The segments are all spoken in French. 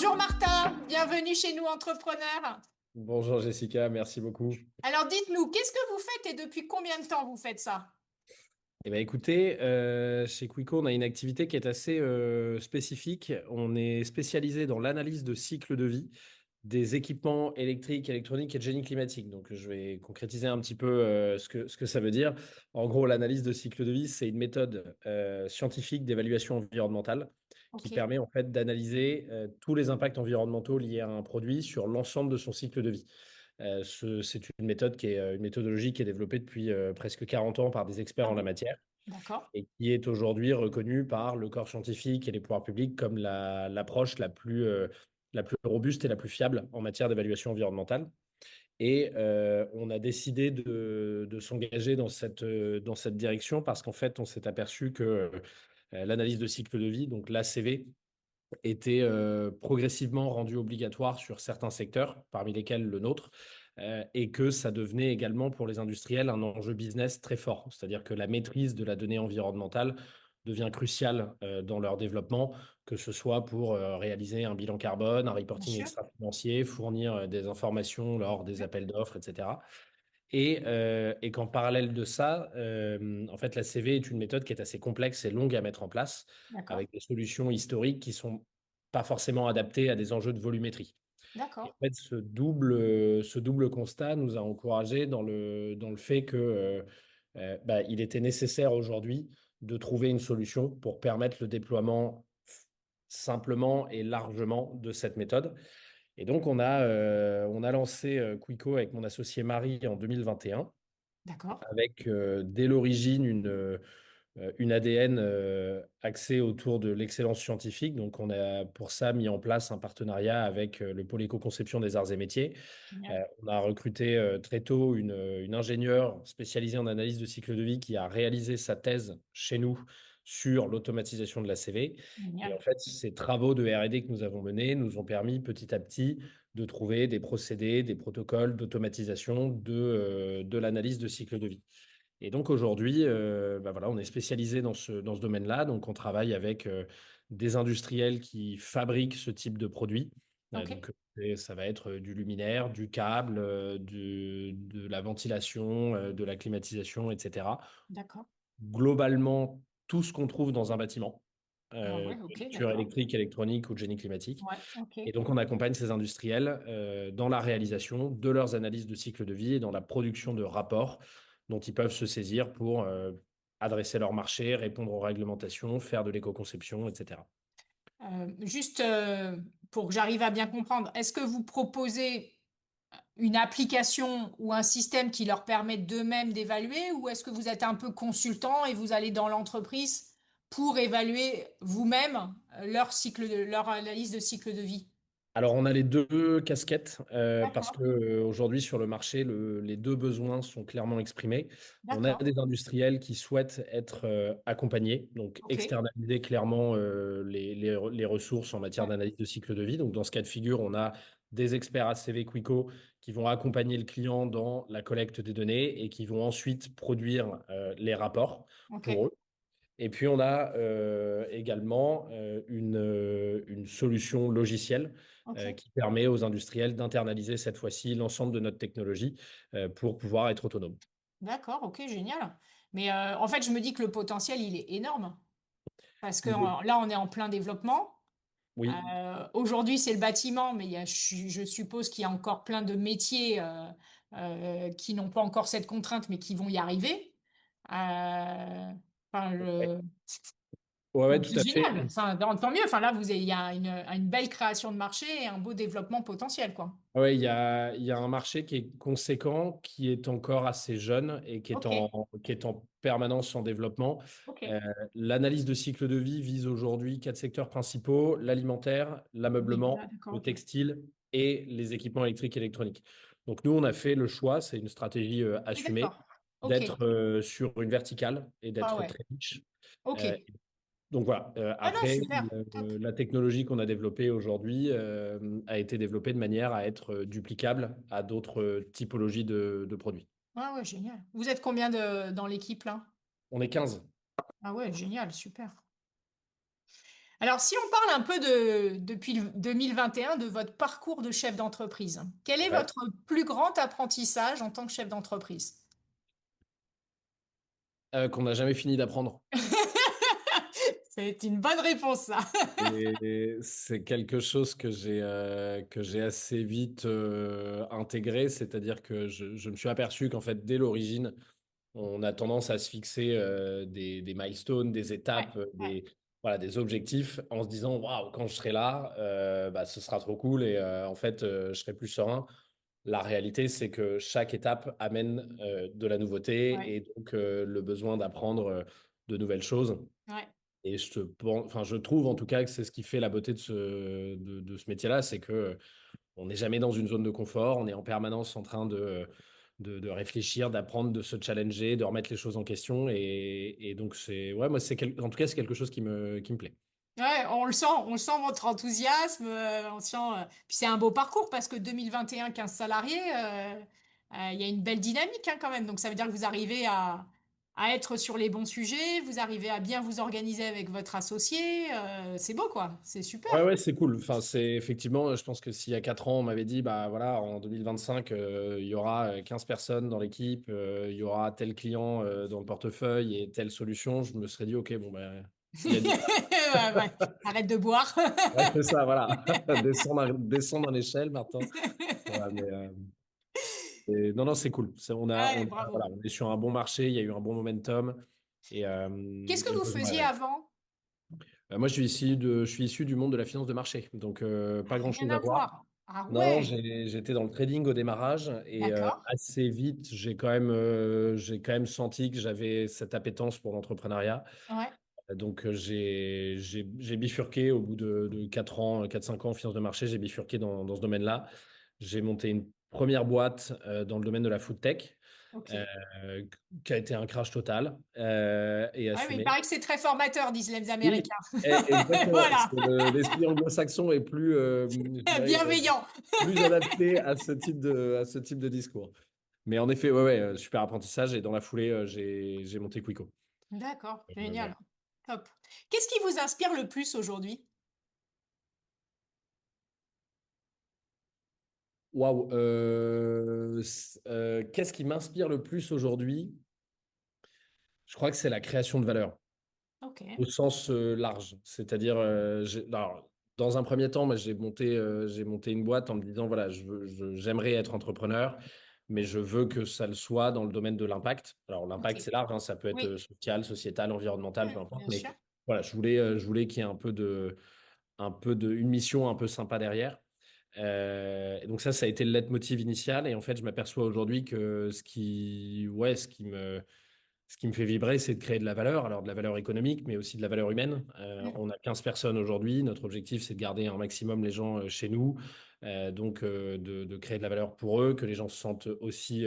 Bonjour Martin, bienvenue chez nous entrepreneurs. Bonjour Jessica, merci beaucoup. Alors dites-nous, qu'est-ce que vous faites et depuis combien de temps vous faites ça? Eh bien, écoutez, chez Quico, on a une activité qui est assez spécifique. On est spécialisé dans l'analyse de cycle de vie des équipements électriques, électroniques et de génie climatique. Donc, je vais concrétiser un petit peu ce que ça veut dire. En gros, l'analyse de cycle de vie, c'est une méthode scientifique d'évaluation environnementale qui Ok, permet en fait d'analyser tous les impacts environnementaux liés à un produit sur l'ensemble de son cycle de vie. C'est une méthode qui est une méthodologie qui est développée depuis presque 40 ans par des experts ah en la oui, matière d'accord. et qui est aujourd'hui reconnue par le corps scientifique et les pouvoirs publics comme l'approche la plus robuste et la plus fiable en matière d'évaluation environnementale. Et on a décidé de s'engager dans cette direction parce qu'en fait, on s'est aperçu que l'analyse de cycle de vie, donc l'ACV, était progressivement rendu obligatoire sur certains secteurs, parmi lesquels le nôtre, et que ça devenait également pour les industriels un enjeu business très fort. C'est-à-dire que la maîtrise de la donnée environnementale devient cruciale dans leur développement, que ce soit pour réaliser un bilan carbone, un Bien reporting sûr. extra-financier, fournir des informations lors des Ouais, appels d'offres, etc. Et qu'en parallèle de ça, en fait, la CV est une méthode qui est assez complexe et longue à mettre en place, d'accord, avec des solutions historiques qui sont pas forcément adaptées à des enjeux de volumétrie. Et d'accord. en fait, ce double constat nous a encouragés dans le fait que il était nécessaire aujourd'hui de trouver une solution pour permettre le déploiement simplement et largement de cette méthode. Et donc, on a lancé Quico avec mon associé Marie en 2021 D'accord. avec dès l'origine une ADN axée autour de l'excellence scientifique. Donc, on a pour ça mis en place un partenariat avec le pôle éco-conception des arts et métiers. Génial. On a recruté très tôt une ingénieure spécialisée en analyse de cycle de vie qui a réalisé sa thèse chez nous sur l'automatisation de la CV. Et en Génial. fait, ces travaux de R&D que nous avons menés nous ont permis petit à petit de trouver des procédés, des protocoles d'automatisation de l'analyse de cycle de vie. Et donc aujourd'hui, voilà, on est spécialisé dans ce domaine-là. Donc on travaille avec des industriels qui fabriquent ce type de produits. Ok, Ça va être du luminaire, du câble, de la ventilation, de la climatisation, etc. d'accord. Globalement, tout ce qu'on trouve dans un bâtiment, Ah ouais, de ok, structure d'accord. électrique, électronique ou de génie climatique. Ouais, ok. Et donc, on accompagne ces industriels dans la réalisation de leurs analyses de cycle de vie et dans la production de rapports dont ils peuvent se saisir pour adresser leur marché, répondre aux réglementations, faire de l'éco-conception, etc. Juste pour que j'arrive à bien comprendre, est-ce que vous proposez une application ou un système qui leur permette d'eux-mêmes d'évaluer ou est-ce que vous êtes un peu consultant et vous allez dans l'entreprise pour évaluer vous-même leur analyse de cycle de vie? Alors, on a les deux casquettes parce D'accord, que aujourd'hui sur le marché, les deux besoins sont clairement exprimés. On a d'accord, des industriels qui souhaitent être accompagnés, donc ok, externaliser clairement les ressources en matière ouais, d'analyse de cycle de vie. Donc, dans ce cas de figure, on a des experts ACV Quico qui vont accompagner le client dans la collecte des données et qui vont ensuite produire les rapports ok, pour eux. Et puis, on a également une solution logicielle ok. qui permet aux industriels d'internaliser cette fois-ci l'ensemble de notre technologie pour pouvoir être autonome. D'accord, ok, génial. Mais en fait, je me dis que le potentiel, il est énorme parce que Il est- là, on est en plein développement. Oui, Aujourd'hui, c'est le bâtiment, mais je suppose qu'il y a encore plein de métiers qui n'ont pas encore cette contrainte, mais qui vont y arriver. Enfin, ouais, ouais, ouais, donc tout c'est à fait. génial. Enfin, tant mieux. Enfin, là, il y a une belle création de marché et un beau développement potentiel, quoi. Ouais, il y a un marché qui est conséquent, qui est encore assez jeune et Ok, qui est en permanence en développement. ok. Euh, L'analyse de cycle de vie vise aujourd'hui quatre secteurs principaux, l'alimentaire, Oui, là, l'ameublement, d'accord, le ok. textile et les équipements électriques et électroniques. Donc nous, on a fait le choix, c'est une stratégie Oui, assumée, d'accord. Ok. d'être sur une verticale et Ah d'être ouais. très niche. Ok. Euh, donc voilà, Ah non, après, super. Top. la technologie qu'on a développée aujourd'hui a été développée de manière à être duplicable à d'autres typologies de produits. Ah ouais, génial. Vous êtes combien dans l'équipe là? On est 15. Ah ouais, génial, super. Alors, si on parle un peu depuis 2021 de votre parcours de chef d'entreprise, quel est Ouais. votre plus grand apprentissage en tant que chef d'entreprise? Qu'on n'a jamais fini d'apprendre. C'est une bonne réponse, ça. Et c'est quelque chose que j'ai assez vite intégré, c'est-à-dire que je me suis aperçu qu'en fait, dès l'origine, on a tendance à se fixer des milestones, des Ouais, étapes, ouais, voilà, des objectifs en se disant, waouh, quand je serai là, bah, ce sera trop cool et en fait, je serai plus serein. La réalité, c'est que chaque étape amène de la nouveauté ouais, et donc le besoin d'apprendre de nouvelles choses. ouais. Et enfin, je trouve en tout cas que c'est ce qui fait la beauté de ce métier-là, c'est que on n'est jamais dans une zone de confort, on est en permanence en train de réfléchir, d'apprendre, de se challenger, de remettre les choses en question. Et donc, ouais, moi, en tout cas, c'est quelque chose qui me plaît. Ouais, on le sent votre enthousiasme, on sent, puis c'est un beau parcours parce que 2021, 15 salariés, il y a une belle dynamique hein, quand même. Donc ça veut dire que vous arrivez à être sur les bons sujets, vous arrivez à bien vous organiser avec votre associé, c'est beau quoi, c'est Ouais, super. ouais, c'est cool. Enfin, c'est effectivement, je pense que s'il y a 4 ans, on m'avait dit, bah voilà, en 2025, il y aura 15 personnes dans l'équipe, il y aura tel client dans le portefeuille et telle solution, je me serais dit, OK, bon, ben, il y a du Ouais, ouais. Arrête de boire. Ouais, c'est ça, voilà. Descendre en échelle maintenant. Voilà, non, non, c'est cool. Ouais, bravo. Voilà, on est sur un bon marché, il y a eu un bon momentum. Et, Qu'est-ce que et vous moi, faisiez avant? moi, je suis issu du monde de la finance de marché. Donc, pas Rien grand-chose à à voir. voir. Ah Non, ouais, j'étais dans le trading au démarrage et d'accord. assez vite, j'ai quand même senti que j'avais cette appétence pour l'entrepreneuriat. Ouais, Donc, j'ai bifurqué au bout de 4 ans, 4-5 ans en finance de marché, j'ai bifurqué dans ce domaine-là. J'ai monté une première boîte dans le domaine de la food tech ok. euh, qui a été un crash total et Ouais, mais il assumé. paraît que c'est très formateur, disent les Oui, Américains. exactement. Voilà, L'esprit anglo-saxon est plus, je dirais, bienveillant. plus adapté à ce type de discours. Mais en effet, ouais, ouais, super apprentissage et dans la foulée, j'ai monté Quico. D'accord, Voilà. génial. Top. Qu'est-ce qui vous inspire le plus aujourd'hui? Waouh. Qu'est-ce qui m'inspire le plus aujourd'hui? Je crois que c'est la création de valeur Ok, au sens large. C'est-à-dire, alors, dans un premier temps, moi, j'ai monté une boîte en me disant, voilà, j'aimerais être entrepreneur, mais je veux que ça le soit dans le domaine de l'impact. Alors, l'impact, ok. c'est large, hein, ça peut être Oui, social, sociétal, environnemental, peu importe. bien Mais sûr. voilà, je voulais qu'il y ait une mission un peu sympa derrière. Et donc ça a été le leitmotiv initial. Et en fait, je m'aperçois aujourd'hui que ce qui me fait vibrer, c'est de créer de la valeur. Alors de la valeur économique, mais aussi de la valeur humaine. Mm. On a 15 personnes aujourd'hui. Notre objectif, c'est de garder un maximum les gens chez nous. De créer de la valeur pour eux, que les gens se sentent aussi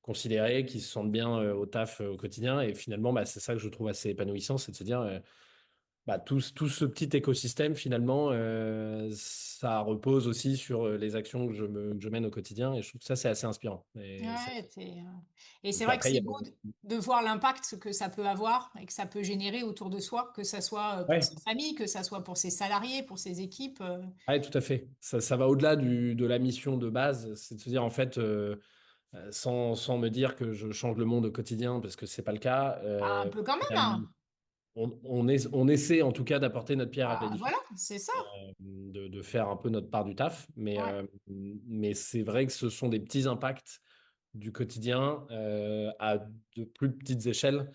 considérés, qu'ils se sentent bien au taf au quotidien. Et finalement, bah, c'est ça que je trouve assez épanouissant, c'est de se dire bah, tout ce petit écosystème, finalement, ça repose aussi sur les actions que je mène au quotidien. Et je trouve que ça, c'est assez inspirant. Ouais, et Et c'est puis vrai que après, il y c'est a beau de voir l'impact que ça peut avoir et que ça peut générer autour de soi, que ça soit pour ouais, sa famille, que ça soit pour ses salariés, pour ses équipes. ouais, tout à fait. Ça va au-delà de la mission de base. C'est de se dire, en fait, sans me dire que je change le monde au quotidien, parce que c'est pas le cas, Bah, un peu quand même, hein. on essaie en tout cas d'apporter notre pierre à Bah, l'édifice. voilà, c'est ça. De faire un peu notre part du taf. Ouais, Mais c'est vrai que ce sont des petits impacts du quotidien à de plus petites échelles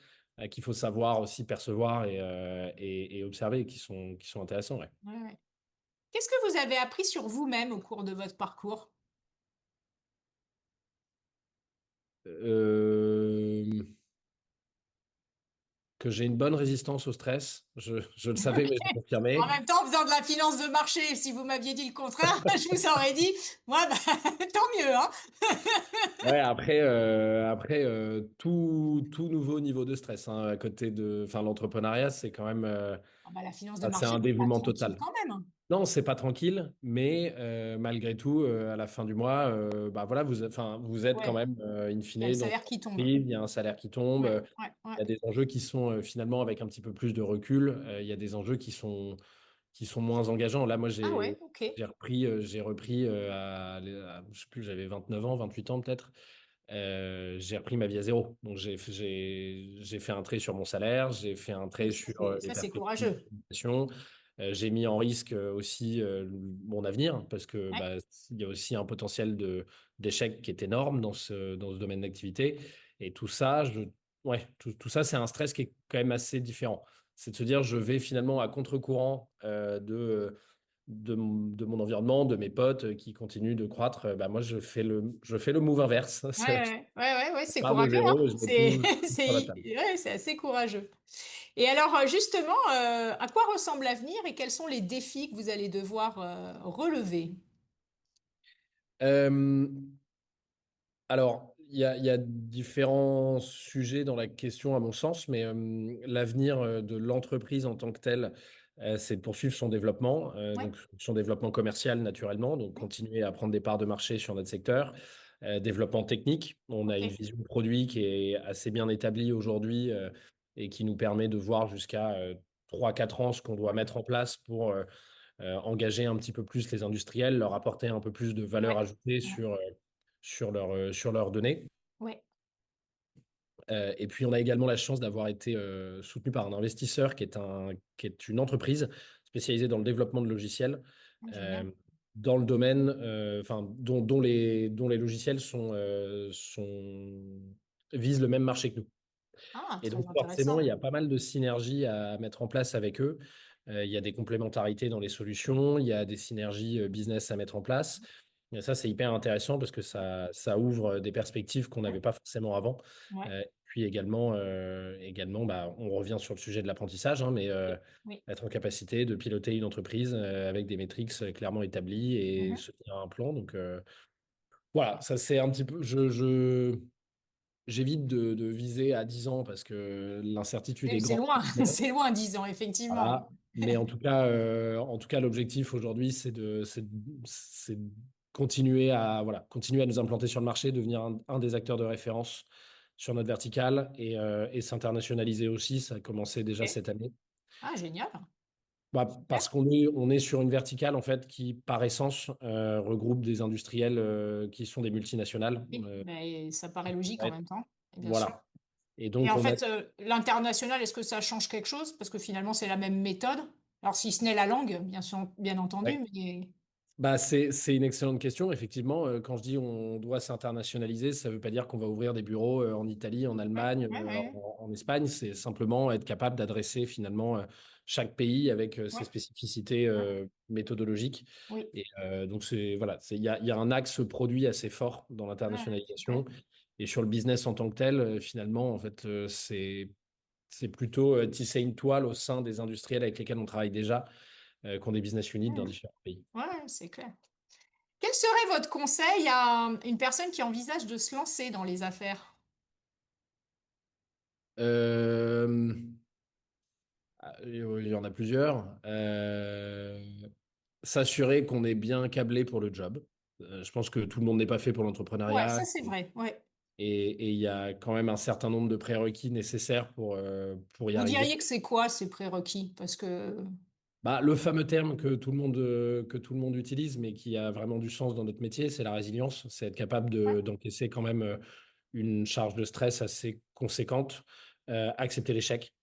qu'il faut savoir aussi percevoir et observer qui sont intéressants. Ouais. ouais, ouais. Qu'est-ce que vous avez appris sur vous-même au cours de votre parcours? Euh, que j'ai une bonne résistance au stress. Je le savais, mais je En confirmé. même temps, en faisant de la finance de marché, si vous m'aviez dit le contraire, je vous aurais dit, moi, bah, tant mieux, hein. Ouais, après tout nouveau niveau de stress hein, à côté enfin, l'entrepreneuriat, c'est quand même Ah bah, la finance de c'est marché, un c'est pas dévouement tranquille total. quand même, hein. Non, c'est pas tranquille, mais malgré tout, à la fin du mois, bah voilà, vous êtes quand Ouais, même, in il y a le fine, dans une salaire qui tombe. entreprise, il y a un salaire qui tombe, Ouais, ouais, il y ouais. a des enjeux qui sont finalement avec un petit peu plus de recul, il y a des enjeux qui sont qui sont moins engageants. Là, moi, Ah ouais, ok. j'ai repris je sais plus, j'avais 29 ans, 28 ans peut-être. J'ai repris ma vie à zéro. Donc, j'ai fait un trait sur mon salaire, j'ai fait un trait Oui, sur les ça c'est perspectives courageux. d'utilisation. J'ai mis en risque aussi mon avenir parce que Ouais, bah, il y a aussi un potentiel d'échec qui est énorme dans ce domaine d'activité. Et tout ça, ouais, tout ça, c'est un stress qui est quand même assez différent. C'est de se dire, je vais finalement à contre-courant de mon environnement, de mes potes qui continuent de croître. Bah, moi, je fais le move inverse. ouais, C'est ouais, ouais, ouais, ouais, je c'est pars de courageux, hein. zéro et je mets C'est, tout sur la table. ouais, c'est assez courageux. Et alors, justement, à quoi ressemble l'avenir et quels sont les défis que vous allez devoir relever? Euh, Alors, il y a différents sujets dans la question, à mon sens, mais l'avenir de l'entreprise en tant que telle, c'est de poursuivre son développement, Ouais, donc son développement commercial naturellement, donc ouais, continuer à prendre des parts de marché sur notre secteur. Développement technique, on a ok, une vision produit qui est assez bien établie aujourd'hui et qui nous permet de voir jusqu'à 3-4 ans ce qu'on doit ouais, mettre en place pour engager un petit peu plus les industriels, leur apporter un peu plus de valeur ouais, ajoutée ouais, sur leurs données. ouais. Et puis, on a également la chance d'avoir été soutenu par un investisseur qui est une entreprise spécialisée dans le développement de logiciels Ah, génial. euh, dans le domaine, enfin, dont les logiciels visent le même marché que nous. Ah, Et très donc, forcément, intéressant. il y a pas mal de synergies à mettre en place avec eux. Il y a des complémentarités dans les solutions, il y a des synergies business à mettre en place. Et ça, c'est hyper intéressant parce que ça ouvre des perspectives qu'on Ouais, n'avait pas forcément avant. ouais, Puis également bah, on revient sur le sujet de l'apprentissage, hein, mais oui, oui. être en capacité de piloter une entreprise avec des métriques clairement établies et Mhm. se tenir à un plan. Donc, voilà, ça c'est un petit peu. J'évite de viser à 10 ans parce que l'incertitude est C'est grande. loin, c'est loin, 10 ans, effectivement. Voilà. Mais en tout cas, l'objectif aujourd'hui, c'est de continuer à, voilà, continuer à nous implanter sur le marché, devenir un des acteurs de référence sur notre verticale et s'internationaliser aussi. Ça a commencé déjà Ok. cette année. Ah, génial. Bah, Super. parce on est sur une verticale en fait qui, par essence, regroupe des industriels qui sont des multinationales. Oui, mais ça paraît logique en Ouais, même temps, bien sûr. voilà. Et Et donc, en on a fait, l'international, est-ce que ça change quelque chose? Parce que finalement, c'est la même méthode. Alors, si ce n'est la langue, bien sûr, bien entendu, ouais. mais Bah, c'est une excellente question. Effectivement, quand je dis on doit s'internationaliser, ça ne veut pas dire qu'on va ouvrir des bureaux en Italie, en ouais, Allemagne, ouais, ouais, en Espagne. C'est simplement être capable d'adresser finalement chaque pays avec ses ouais, spécificités ouais, méthodologiques. oui, Et donc, voilà, il y a un axe produit assez fort dans ouais, ouais, super. l'internationalisation. Et sur le business en tant que tel, finalement, en fait, c'est plutôt tisser une toile au sein des industriels avec lesquels on travaille déjà, qui ont des business units dans Mhm. différents pays. Ouais, c'est clair. Quel serait votre conseil à une personne qui envisage de se lancer dans les affaires? Euh, il y en a plusieurs. S'assurer qu'on est bien câblé pour le job. Je pense que tout le monde n'est pas fait pour Ouais, l'entrepreneuriat ça c'est vrai. Ouais. et il y a quand même un certain nombre de prérequis nécessaires pour y Vous arriver. diriez que c'est quoi ces prérequis? Parce que Bah, le fameux terme que tout le monde utilise, mais qui a vraiment du sens dans notre métier, c'est la résilience. C'est être capable ouais, d'encaisser quand même une charge de stress assez conséquente, accepter l'échec.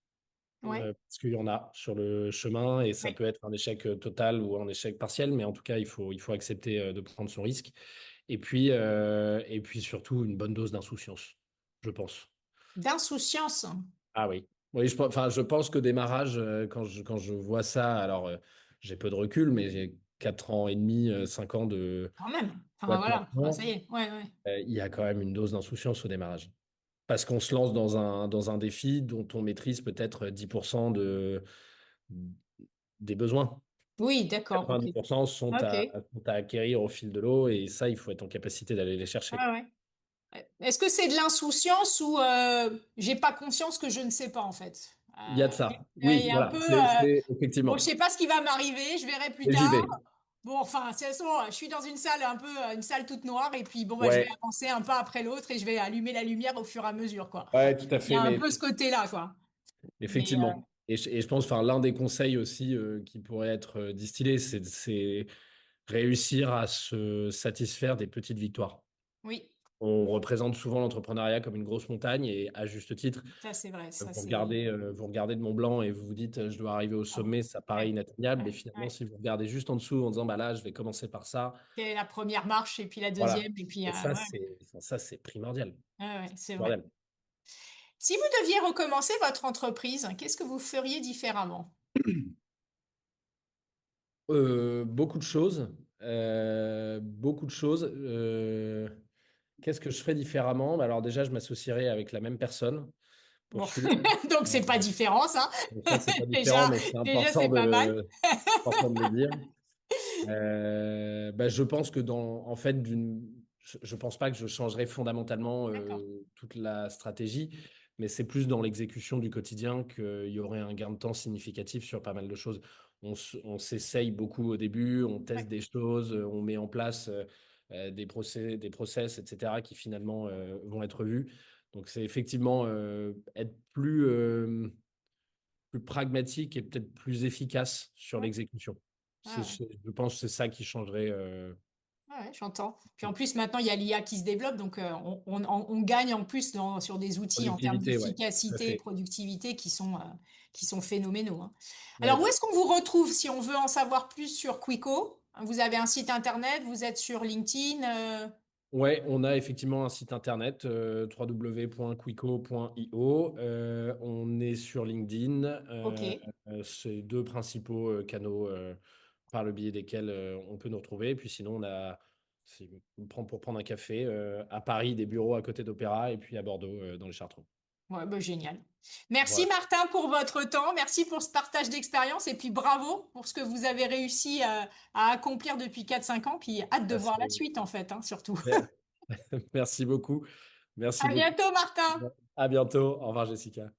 ouais, Parce qu'il y en a sur le chemin et ça ouais. peut être un échec total ou un échec partiel, mais en tout cas, il faut accepter de prendre son risque. Et puis surtout, une bonne dose d'insouciance, je pense. D'insouciance, Ah oui. Oui, enfin, je pense qu'au démarrage, quand je vois ça, alors j'ai peu de recul, mais j'ai 4 ans et demi, 5 ans de quand même. Enfin boîte voilà, enfin, ça maintenant, y est. Ouais, ouais. il y a quand même une dose d'insouciance au démarrage. Parce qu'on se lance dans un défi dont on maîtrise peut-être 10% des besoins. Oui, d'accord, ok. 90% Ok. sont à acquérir au fil de l'eau et ça, il faut être en capacité d'aller les chercher. Ouais, ouais. Est-ce que c'est de l'insouciance ou j'ai pas conscience que je ne sais pas en fait? Il y a de ça. Il Oui, y a un voilà, peu, bon, je effectivement. sais pas ce qui va m'arriver, je verrai plus Et j'y tard. vais. Bon, enfin, c'est toute façon, je suis dans une salle un peu, une salle toute noire et puis bon, bah, je vais Ouais, avancer un pas après l'autre et je vais allumer la lumière au fur et à mesure, quoi. ouais, tout à Il y fait, a un mais peu ce côté-là, quoi. Mais effectivement. Et je pense, enfin, l'un des conseils aussi qui pourrait être distillé, c'est réussir à se satisfaire des petites victoires. Oui, On représente souvent l'entrepreneuriat comme une grosse montagne et à juste titre, ça c'est vrai, ça vous c'est... regardez, vous regardez de Mont Blanc et vous vous dites, je dois arriver au Ah bon. sommet, ça paraît Ouais, inatteignable. Mais ouais, finalement, ouais. si vous regardez juste en dessous en disant, bah là, je vais commencer par ça, C'est la première marche et puis la voilà. deuxième et puis Et ouais, ça, c'est primordial. ouais, c'est vrai. Primordial. Si vous deviez recommencer votre entreprise, qu'est-ce que vous feriez différemment? Beaucoup de choses. Beaucoup de choses. Qu'est-ce que je ferais différemment? Bah, alors déjà, je m'associerais avec la même personne, pour Bon, sûr. donc c'est pas Euh, différent ça. donc ça, c'est pas différent, Déjà, mais c'est déjà c'est pas mal. important de le dire. Bah, je pense que en fait, je pense pas que je changerais fondamentalement D'accord. toute la stratégie, mais c'est plus dans l'exécution du quotidien qu'il y aurait un gain de temps significatif sur pas mal de choses. On s'essaye beaucoup au début, on teste Ouais, des choses, on met en place des process, etc., qui finalement vont être vus. Donc c'est effectivement être plus pragmatique et peut-être plus efficace sur ouais, l'exécution. ouais, ouais. Je pense que c'est ça qui changerait Ouais, ouais, j'entends. Puis en plus, maintenant, il y a l'IA qui se développe, donc on gagne en plus sur des outils en termes productivité, ouais, tout à d'efficacité, fait. productivité qui sont phénoménaux, hein. Alors, où Ouais. est-ce qu'on vous retrouve si on veut en savoir plus sur Quico? Vous avez un site internet, vous êtes sur LinkedIn, Ouais, on a effectivement un site internet www.quico.io. On est sur LinkedIn. ok. C'est deux principaux canaux par le biais desquels on peut nous retrouver. Et puis sinon, pour prendre un café à Paris, des bureaux à côté d'Opéra et puis à Bordeaux dans les Chartrons. Ouais, bah, génial. Merci Voilà. Martin pour votre temps, merci pour ce partage d'expérience et puis bravo pour ce que vous avez réussi à accomplir depuis 4 5 ans, puis hâte de Ah, voir la suite en fait, hein, surtout. Merci beaucoup. Merci À beaucoup. bientôt Martin! À bientôt. Au revoir, Jessica.